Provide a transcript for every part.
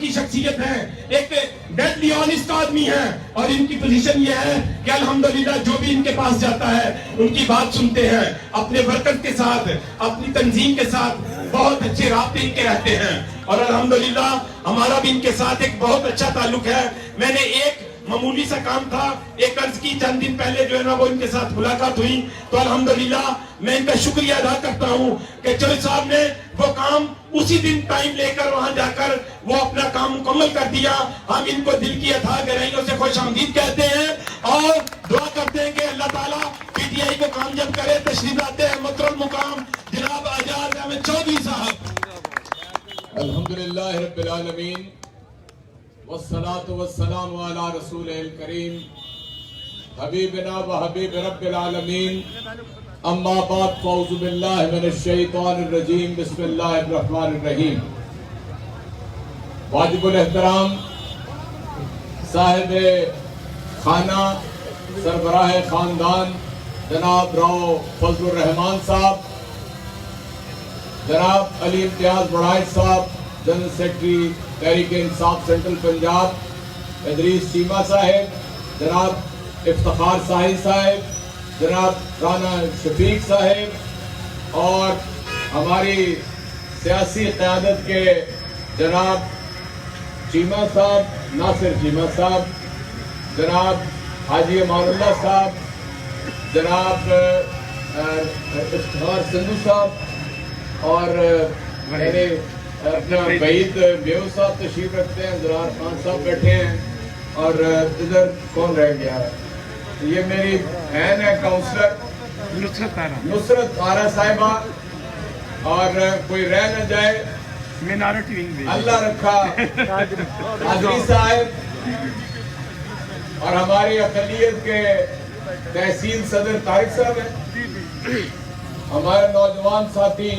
کی شخصیت ہے, ایک ڈیڈلی آنیسٹ آدمی ہے, اور ان کی پوزیشن یہ ہے کہ الحمدللہ جو بھی ان کے پاس جاتا ہے ان کی بات سنتے ہیں, اپنے ورکر کے ساتھ, اپنی تنظیم کے ساتھ بہت اچھے رابطے ان کے رہتے ہیں, اور الحمدللہ ہمارا بھی ان کے ساتھ ایک بہت اچھا تعلق ہے. میں نے ایک معمولی سا کام تھا, ایک عرض کی, چند دن پہلے جو ہے نا وہ ان کے ساتھ ملاقات ہوئی, تو الحمدللہ میں ان کا شکریہ ادا کرتا ہوں کہ چوہے صاحب نے وہ کام اسی دن ٹائم لے کر وہاں جا کر وہ اپنا کام مکمل کر دیا. ہم ان کو دل کی اتھاہ گہرائیوں سے خوش آمدید کہتے ہیں اور دعا کرتے ہیں کہ اللہ تعالیٰ پی ٹی آئی کو کامیاب کرے. تشریف لاتے ہیں محترم مقام جناب اعجاز احمد چودھری صاحب. الحمدللہ رب العالمین والصلاة والسلام علی رسول الکریم حبیبنا و حبیب رب العالمین. اما بعد فاعوذ باللہ من الشیطان الرجیم بسم اللہ الرحمن الرحیم. واجب الاحترام صاحب خانہ سربراہ خاندان جناب راؤ فضل الرحمان صاحب, جناب علی امتیاز بڑھائچ صاحب general secretary Tehreek Insaf central Punjab, Idris Cheema صاحب, جناب افتخار ساحل صاحب, جناب رانا شفیق صاحب, اور ہماری سیاسی قیادت کے جناب چیمہ صاحب, ناصر چیمہ صاحب, جناب حاجی امان اللہ صاحب, جناب افتخار سندھو صاحب, اور میرے اپنا بعید بیو صاحب تشریف رکھتے ہیں, زرار خان صاحب بیٹھے ہیں, اور ادھر کون رہ گیا ہے, یہ میری بہن ہے کاؤنسلر نصرت آرا صاحبہ, اور کوئی رہ نہ جائے اللہ رکھا حاضری صاحب, اور ہماری اقلیت کے تحصیل صدر طارق صاحب ہیں, ہمارے نوجوان ساتھی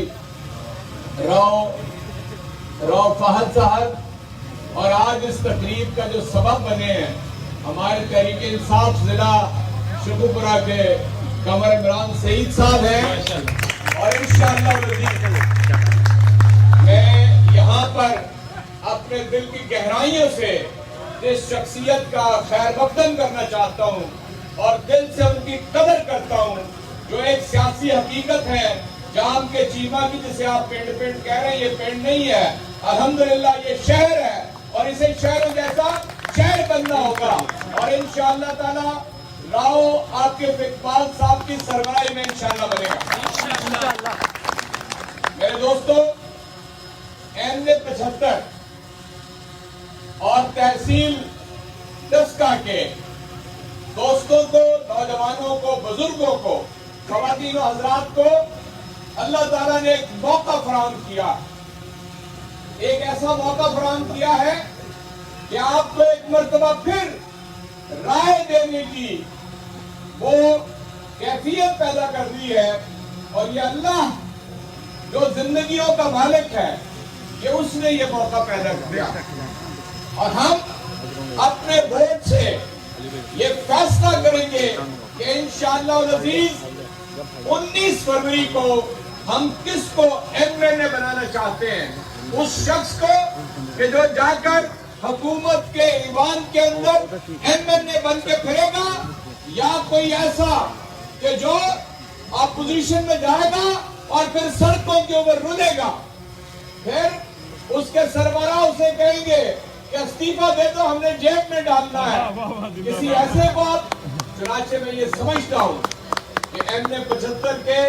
راؤ فہد صاحب, اور آج اس تقریب کا جو سبب بنے ہیں ہمارے تحریک انصاف ضلع شکوپرہ کے قمر عمران سعید صاحب ہیں. اور انشاءاللہ میں یہاں پر اپنے دل کی گہرائیوں سے اس شخصیت کا خیر مقدم کرنا چاہتا ہوں اور دل سے ان کی قدر کرتا ہوں, جو ایک سیاسی حقیقت ہے. جام کے چیمہ کی جسے آپ پینٹ کہہ رہے ہیں, یہ پینٹ نہیں ہے, الحمدللہ یہ شہر ہے, اور اسے شہروں جیسا شہر بننا ہوگا, اور انشاءاللہ تعالی راؤ عاقب اقبال صاحب کی سربراہی میں انشاءاللہ بنے گا. میرے دوستو, این 75 اور تحصیل ڈسکا کے دوستوں کو, نوجوانوں کو, بزرگوں کو, خواتین و حضرات کو اللہ تعالیٰ نے ایک موقع فراہم کیا, ایک ایسا موقع فراہم کیا ہے کہ آپ کو ایک مرتبہ پھر رائے دینے کی وہ کیفیت پیدا کر دی ہے, اور یہ اللہ جو زندگیوں کا مالک ہے, یہ اس نے یہ موقع پیدا کیا, اور ہم اپنے ووٹ سے یہ فیصلہ کریں گے کہ انشاءاللہ العزیز 19 فروری کو ہم کس کو ایم این اے بنانا چاہتے ہیں. اس شخص کو کہ جو جا کر حکومت کے ایوان کے اندر ایم این اے بن کے پھرے گا, یا کوئی ایسا کہ جو اپوزیشن میں جائے گا اور پھر سڑکوں کے اوپر رولے گا, پھر اس کے سربراہ اسے کہیں گے کہ استعفیٰ دے دو, ہم نے جیب میں ڈالنا ہے, کسی ایسے بات. چنانچہ میں یہ سمجھتا ہوں کہ ایم اے 75 کے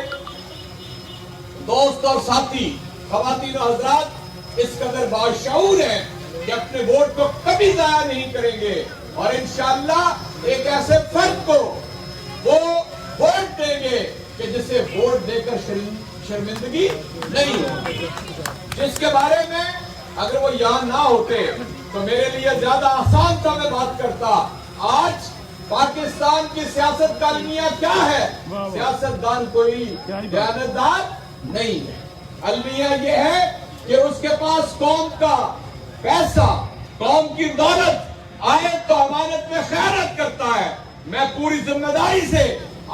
دوست اور ساتھی, خواتین و حضرات اس قدر باشعور ہیں کہ اپنے ووٹ کو کبھی ضائع نہیں کریں گے, اور انشاءاللہ ایک ایسے فرد کو وہ ووٹ دیں گے کہ جسے ووٹ دے کر شرمندگی نہیں ہوگی, جس کے بارے میں اگر وہ یہاں نہ ہوتے تو میرے لیے زیادہ آسان تھا میں بات کرتا. آج پاکستان کی سیاست کا المیہ کیا ہے؟ سیاست دان کوئی دیانتدار نہیں ہے. المیہ یہ ہے کہ اس کے پاس قوم کا پیسہ, قوم کی دولت آئے تو امانت میں خیانت کرتا ہے. میں پوری ذمہ داری سے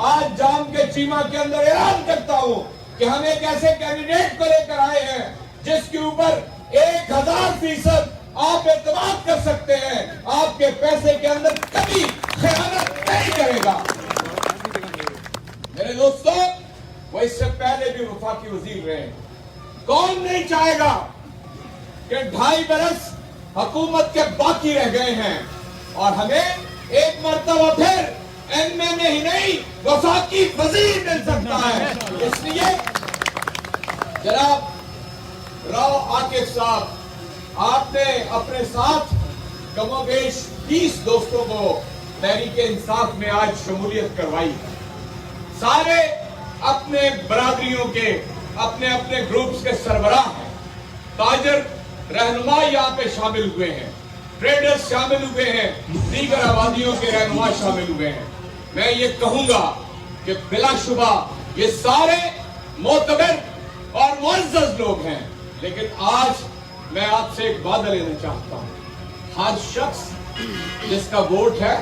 آج جام کے چیمہ کے اندر اعلان کرتا ہوں کہ ہم ایک ایسے کینڈیڈیٹ کو لے کر آئے ہیں جس کے اوپر 1000% آپ اعتماد کر سکتے ہیں آپ کے پیسے کے اندر کبھی خیانت نہیں کرے گا. میرے دوستو وہ اس سے پہلے بھی وفاقی وزیر رہے. کون نہیں چاہے گا کہ 2.5 برس حکومت کے باقی رہ گئے ہیں اور ہمیں ایک مرتبہ پھر ایم این اے ہی نہیں وفاقی وزیر مل سکتا ہے. اس لیے جناب راؤ عاقب صاحب آپ نے اپنے ساتھ کم و بیش 20 دوستوں کو تحریک انصاف میں آج شمولیت کروائی. سارے اپنے برادریوں کے اپنے اپنے گروپس کے سربراہ ہیں. تاجر رہنما یہاں پہ شامل ہوئے ہیں, ٹریڈرز شامل ہوئے ہیں, دیگر آبادیوں کے رہنما شامل ہوئے ہیں. میں یہ کہوں گا کہ بلا شبہ یہ سارے معتبر اور معزز لوگ ہیں, لیکن آج میں آپ سے ایک وعدہ لینا چاہتا ہوں. ہر شخص جس کا ووٹ ہے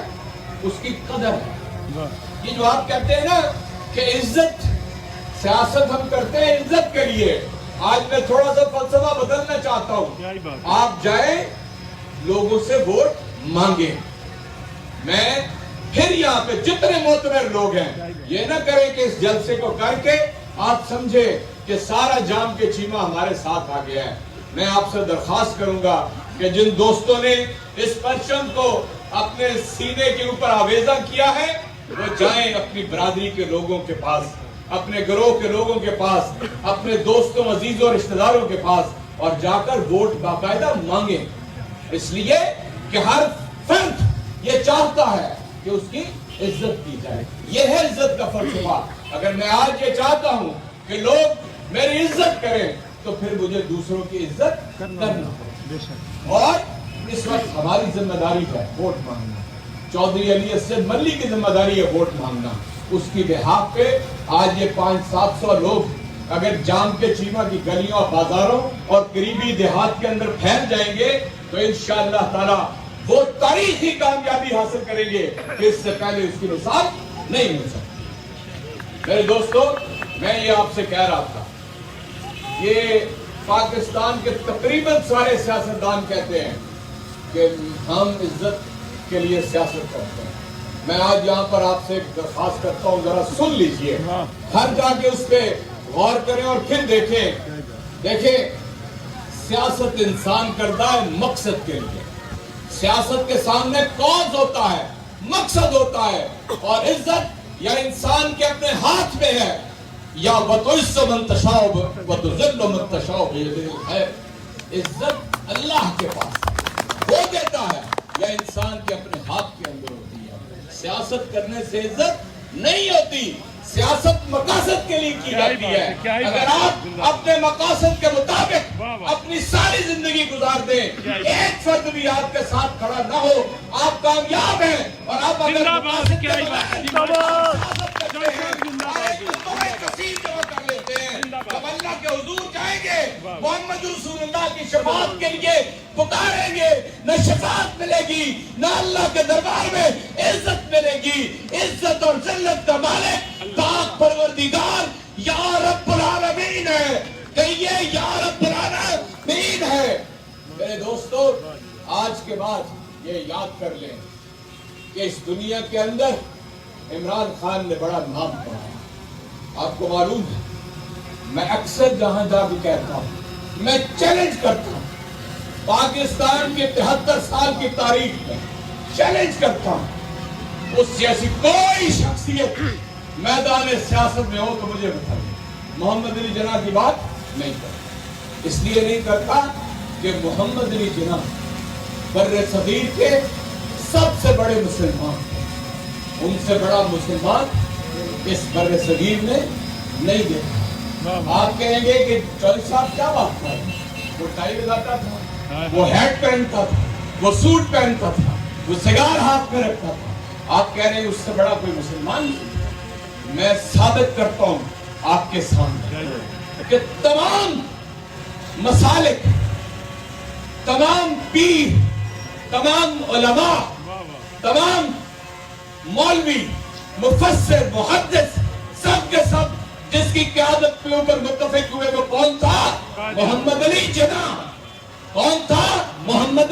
اس کی قدر ہے. یہ جو آپ کہتے ہیں نا کہ عزت سیاست ہم کرتے ہیں عزت کے لیے, آج میں تھوڑا سا فلسفہ بدلنا چاہتا ہوں. آپ جائیں لوگوں سے ووٹ مانگیں. میں پھر یہاں پہ جتنے معتبر لوگ ہیں یہ نہ کریں کہ اس جلسے کو کر کے آپ سمجھے کہ سارا جام کے چیمہ ہمارے ساتھ آ گیا ہے. میں آپ سے درخواست کروں گا کہ جن دوستوں نے اس پرچم کو اپنے سینے کے اوپر آویزہ کیا ہے وہ جائیں اپنی برادری کے لوگوں کے پاس, اپنے گروہ کے لوگوں کے پاس, اپنے دوستوں عزیزوں رشتہ داروں کے پاس اور جا کر ووٹ باقاعدہ مانگیں. اس لیے کہ ہر فرد یہ چاہتا ہے کہ اس کی عزت کی جائے. یہ ہے عزت کا فلسفہ. اگر میں آج یہ چاہتا ہوں کہ لوگ میری عزت کریں تو پھر مجھے دوسروں کی عزت کرنا ہوگا. اور اس وقت ہماری ذمہ داری ہے ووٹ مانگنا. چودھری علی اسد ملی کی ذمہ داری ہے ووٹ مانگنا. اس کی بحاف پہ آج یہ 500-700 لوگ اگر جام کے چیمہ کی گلیوں اور بازاروں اور قریبی دیہات کے اندر پھیل جائیں گے تو انشاءاللہ تعالی وہ تاریخی کامیابی حاصل کریں گے کہ اس سے پہلے اس کی مثال نہیں مل سکتی. میرے دوستو میں یہ آپ سے کہہ رہا تھا, یہ پاکستان کے تقریباً سارے سیاستدان کہتے ہیں کہ ہم عزت کے لیے سیاست کرتے ہیں. میں آج یہاں پر آپ سے ایک درخواست کرتا ہوں, ذرا سن لیجئے, ہر جا کے اس پہ غور کریں اور پھر دیکھیں سیاست انسان کرتا ہے مقصد کے لیے. سیاست کے سامنے کاز ہوتا ہے, مقصد ہوتا ہے, اور عزت یا انسان کے اپنے ہاتھ میں ہے. یا وَتُعِزُّ مَن تَشَاءُ وَتُذِلُّ مَن تَشَاءُ بِيَدِهِ الْخَيْرُ. عزت اللہ کے پاس وہ دیتا ہے یا انسان کے اپنے ہاتھ کے اندر ہوتی ہے. سیاست کرنے سے عزت نہیں ہوتی, سیاست مقاصد کے لیے کی جاتی ہے. اگر آپ اپنے مقاصد کے مطابق اپنی ساری زندگی گزار دیں, ایک فرد بھی آپ کے ساتھ کھڑا نہ ہو, آپ کامیاب ہیں. اور آپ اگر مقاصد کے جب اللہ کے حضور جائیں گے محمد رسول اللہ کی شفاعت کے لیے پکاریں گے, نہ شفاعت ملے گی نہ اللہ کے دربار میں عزت ملے گی. عزت اور ذلت کا مالک پاک پروردگار یا رب العالمین ہے. کہیے یا رب العالمین ہے. میرے دوستو آج کے بعد یہ یاد کر لیں کہ اس دنیا کے اندر عمران خان نے بڑا نام پڑا. آپ کو معلوم ہے میں اکثر جہاں جا کے کہتا ہوں, میں چیلنج کرتا ہوں, پاکستان کی 73 سال کی تاریخ میں چیلنج کرتا ہوں, اس جیسی کوئی شخصیت میدان سیاست میں ہو تو مجھے بتائیے. محمد علی جناح کی بات نہیں کرتا, اس لیے نہیں کرتا کہ محمد علی جناح بر صغیر کے سب سے بڑے مسلمان ہیں. ان سے بڑا مسلمان اس بر صغیر نے نہیں دیکھا. آپ کہیں گے کہ چودھری صاحب کیا بات کر رہے ہیں, وہ ٹائی لگاتا تھا, وہ ہیٹ پہنتا تھا, وہ سوٹ پہنتا تھا, وہ سگار ہاتھ میں رکھتا تھا. آپ کہہ رہے ہیں اس سے بڑا کوئی مسلمان نہیں. میں ثابت کرتا ہوں آپ کے سامنے کہ تمام مسالک, تمام پیر, تمام علماء, تمام مولوی, مفسر, محدث, سب کے سب جس کی قیادت کے اوپر متفق ہوئے وہ کون تھا؟ محمد علی جناح. کون تھا؟ محمد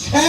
6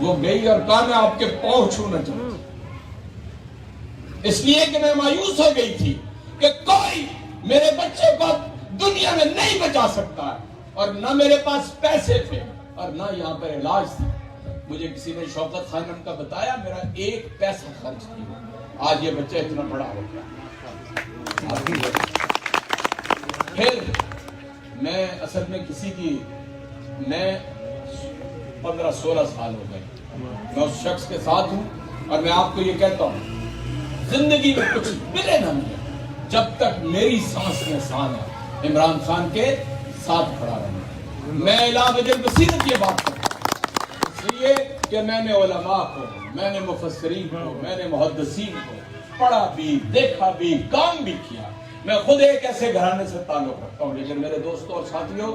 وہ گئی اور کہا میں آپ کے پاؤں چھونا چاہتا ہوں، اس لیے کہ میں مایوس ہو گئی تھی کہ کوئی میرے بچے کو دنیا میں نہیں بچا سکتا ہے، اور نہ میرے پاس پیسے تھے اور نہ یہاں پر علاج تھا۔ مجھے کسی نے شوکت خانم کا بتایا، میرا ایک پیسہ خرچ کیا، آج یہ بچہ اتنا بڑا ہو گیا۔ پھر میں اصل میں کسی کی، میں 15-16 سال ہو گئے میں اس شخص کے ساتھ ہوں، اور میں آپ کو یہ کہتا ہوں زندگی میں کچھ ملے نہ ملے، جب تک میری سانس میں سان ہے عمران خان کے ساتھ کھڑا رہنا۔ میں اعلیٰ وجل بصیرت یہ بات کرتا ہوں اس لیے کہ میں نے علماء کو، میں نے مفسرین کو، میں نے محدثین کو پڑھا بھی، دیکھا بھی، کام بھی کیا۔ میں خود ایک ایسے گھرانے سے تعلق رکھتا ہوں، لیکن میرے دوستوں اور ساتھیوں،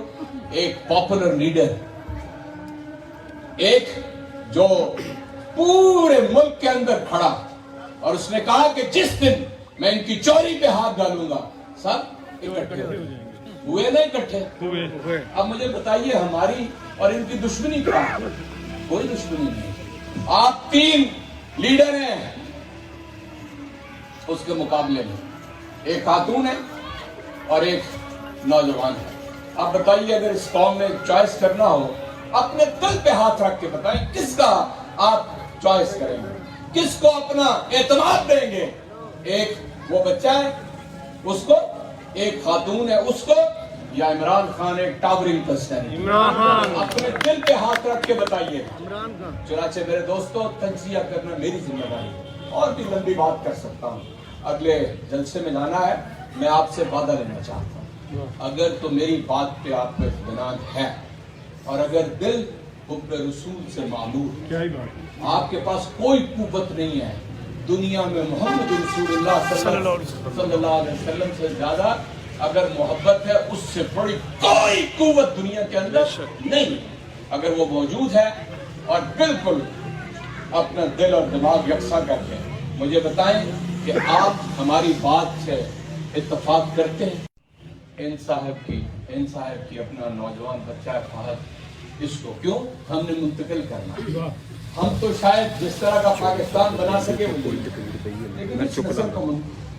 ایک پاپولر لیڈر، ایک جو پورے ملک کے اندر کھڑا اور اس نے کہا کہ جس دن میں ان کی چوری پہ ہاتھ ڈالوں گا سب اکٹھے ہوئے نا اکٹھے۔ اب مجھے بتائیے ہماری اور ان کی دشمنی کیا ہے؟ کوئی دشمنی نہیں۔ آپ 3 لیڈر ہیں اس کے مقابلے میں، ایک خاتون ہے اور ایک نوجوان ہے۔ اب بتائیے اگر اس قوم میں چوائس کرنا ہو، اپنے دل پہ ہاتھ رکھ کے بتائیں کس کا آپ چوائس کریں گے، کس کو اپنا اعتماد دیں گے؟ ایک وہ بچہ ہے اس کو، ایک خاتون ہے اس کو، یا عمران خان ایک ٹاورنگ پرسنالٹی؟ اپنے دل پہ ہاتھ رکھ کے بتائیے۔ چنانچہ میرے دوستوں، تجزیہ کرنا میری ذمہ داری ہے، اور بھی لمبی بات کر سکتا ہوں، اگلے جلسے میں جانا ہے۔ میں آپ سے وعدہ لینا چاہتا ہوں، اگر تو میری بات پہ آپ کو اطمینان ہے اور اگر دل حب رسول سے معمور ہے، آپ کے پاس کوئی قوت نہیں ہے دنیا میں محمد رسول اللہ صلی اللہ علیہ وسلم سے زیادہ اگر محبت ہے، اس سے بڑی کوئی قوت دنیا کے اندر نہیں، اگر وہ موجود ہے، اور بالکل اپنا دل اور دماغ یکساں کر کے مجھے بتائیں کہ آپ ہماری بات سے اتفاق کرتے ہیں۔ ان صاحب کی اپنا نوجوان بچہ ہے فہد، اس کو کیوں ہم نے منتقل کرنا؟ ہم تو شاید جس طرح کا پاکستان بنا سکے وہ لیکن اس نسل کو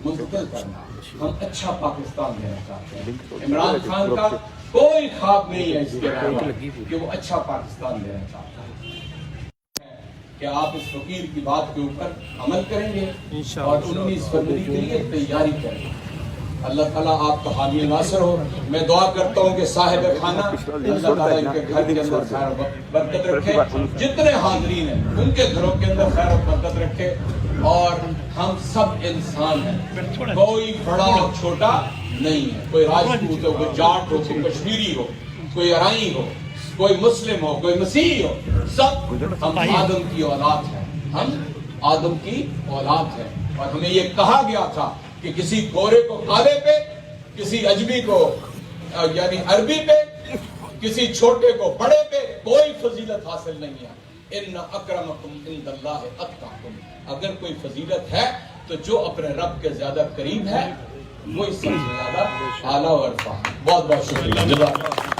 منتقل کرنا، ہم اچھا پاکستان دینا چاہتے ہیں۔ عمران خان کا کوئی خواب نہیں ہے اس کے علاوہ کہ وہ اچھا پاکستان دینا چاہتا ہے۔ کہ آپ اس فقیر کی بات کے اوپر عمل کریں گے اور 19 فروری کے لیے تیاری کریں گے۔ اللہ تعالیٰ آپ کا حامی ناصر ہو۔ میں دعا کرتا ہوں کہ صاحب خانہ اللہ تعالیٰ ان کے گھر کے اندر خیر و برکت رکھے، جتنے حاضرین ہیں ان کے گھروں کے اندر خیر و برکت رکھے، اور ہم سب انسان ہیں، کوئی بڑا اور چھوٹا نہیں ہے، کوئی راجپوت ہو، کوئی جاٹ ہو، کوئی کشمیری ہو، کوئی ارائی ہو، کوئی مسلم ہو، کوئی مسیحی ہو، سب ہم آدم کی اولاد ہیں، ہم آدم کی اولاد ہیں۔ اور ہمیں یہ کہا گیا تھا کہ کسی گورے کو کالے پہ، کسی اجمی کو یعنی عربی پہ، کسی چھوٹے کو بڑے پہ کوئی فضیلت حاصل نہیں ہے۔ ان اکرمکم عند اللہ اتقاکم، اگر کوئی فضیلت ہے تو جو اپنے رب کے زیادہ قریب ہے وہی سب سے زیادہ اعلیٰ و ارفع۔ بہت بہت شکریہ۔